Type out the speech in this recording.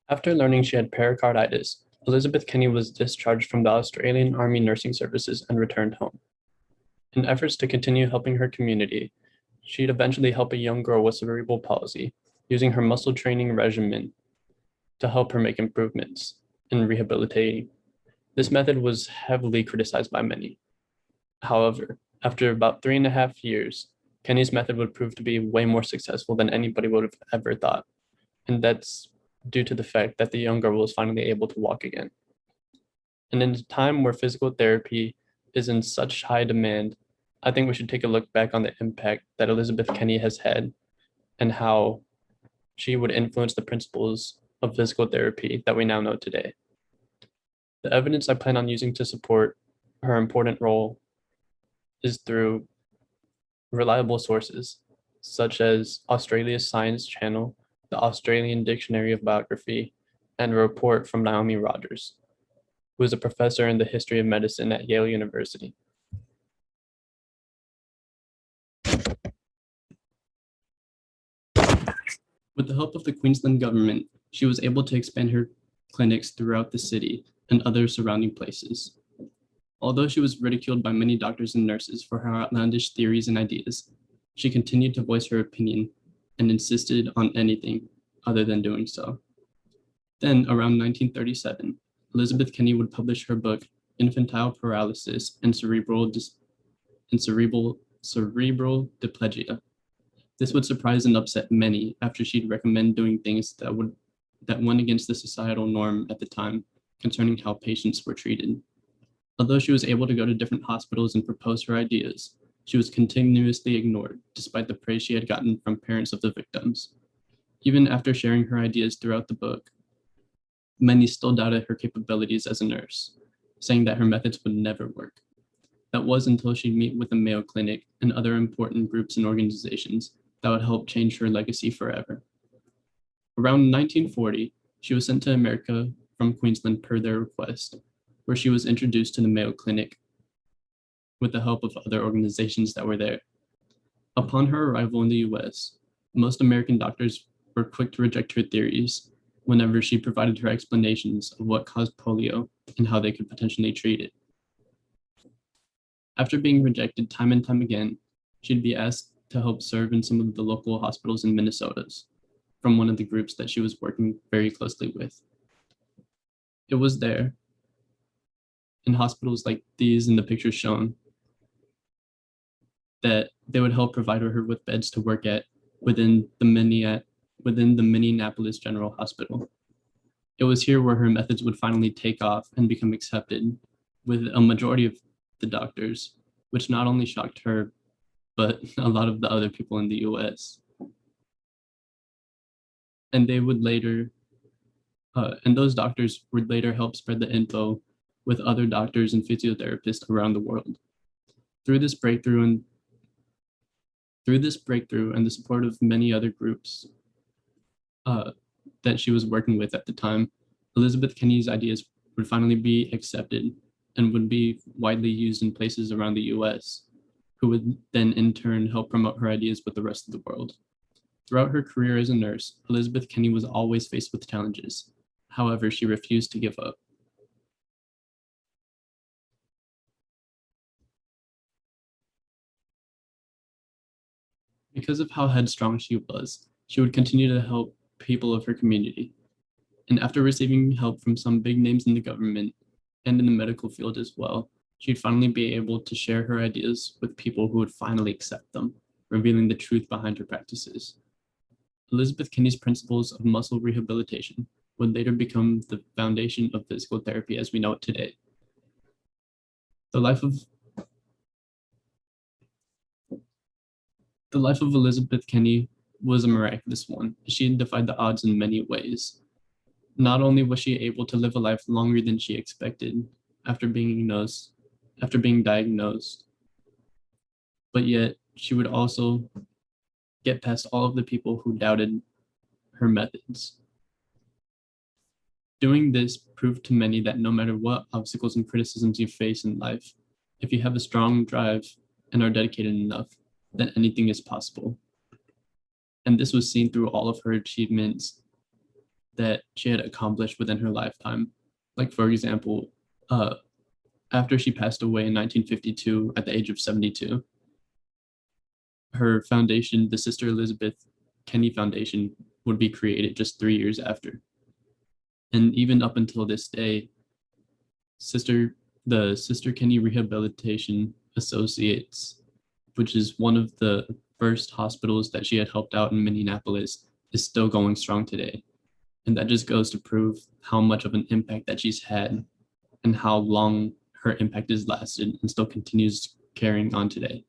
After learning she had pericarditis, Elizabeth Kenny was discharged from the Australian Army Nursing Services and returned home. In efforts to continue helping her community, she'd eventually help a young girl with cerebral palsy, using her muscle training regimen to help her make improvements in rehabilitating. This method was heavily criticized by many. However, after about 3.5 years, Kenny's method would prove to be way more successful than anybody would have ever thought. And that's due to the fact that the young girl was finally able to walk again. And in a time where physical therapy is in such high demand, I think we should take a look back on the impact that Elizabeth Kenny has had and how she would influence the principles of physical therapy that we now know today. The evidence I plan on using to support her important role is through reliable sources, such as Australia's Science Channel, the Australian Dictionary of Biography, and a report from Naomi Rogers, who is a professor in the history of medicine at Yale University. With the help of the Queensland government, she was able to expand her clinics throughout the city and other surrounding places. Although she was ridiculed by many doctors and nurses for her outlandish theories and ideas, she continued to voice her opinion and insisted on anything other than doing so. Then, around 1937, Elizabeth Kenny would publish her book, Infantile Paralysis and Cerebral Diplegia. This would surprise and upset many after she'd recommend doing things that went against the societal norm at the time concerning how patients were treated. Although she was able to go to different hospitals and propose her ideas, she was continuously ignored despite the praise she had gotten from parents of the victims. Even after sharing her ideas throughout the book, many still doubted her capabilities as a nurse, saying that her methods would never work. That was until she'd meet with the Mayo Clinic and other important groups and organizations that would help change her legacy forever. Around 1940, she was sent to America from Queensland per their request, where she was introduced to the Mayo Clinic with the help of other organizations that were there. Upon her arrival in the US, most American doctors were quick to reject her theories whenever she provided her explanations of what caused polio and how they could potentially treat it. After being rejected time and time again, she'd be asked to help serve in some of the local hospitals in Minnesota from one of the groups that she was working very closely with. It was there, in hospitals like these in the pictures shown, that they would help provide her with beds to work at within the Minneapolis General Hospital. It was here where her methods would finally take off and become accepted with a majority of the doctors, which not only shocked her, but a lot of the other people in the US. And they would later, and those doctors would later help spread the info with other doctors and physiotherapists around the world. Through this breakthrough and the support of many other groups that she was working with at the time, Elizabeth Kenny's ideas would finally be accepted and would be widely used in places around the US, who would then in turn help promote her ideas with the rest of the world. Throughout her career as a nurse, Elizabeth Kenny was always faced with challenges. However, she refused to give up. Because of how headstrong she was, she would continue to help people of her community. And after receiving help from some big names in the government and in the medical field as well, she'd finally be able to share her ideas with people who would finally accept them, revealing the truth behind her practices. Elizabeth Kenny's principles of muscle rehabilitation would later become the foundation of physical therapy as we know it today. The life of Elizabeth Kenny was a miraculous one. She had defied the odds in many ways. Not only was she able to live a life longer than she expected after being diagnosed, but yet she would also get past all of the people who doubted her methods. Doing this proved to many that no matter what obstacles and criticisms you face in life, if you have a strong drive and are dedicated enough, then anything is possible. And this was seen through all of her achievements that she had accomplished within her lifetime. Like, for example, uh, after she passed away in 1952 at the age of 72, her foundation, the Sister Elizabeth Kenny Foundation, would be created just 3 years after. And even up until this day, Sister the Sister Kenny Rehabilitation Associates, which is one of the first hospitals that she had helped out in Minneapolis, is still going strong today. And that just goes to prove how much of an impact that she's had and how long her impact has lasted and still continues carrying on today.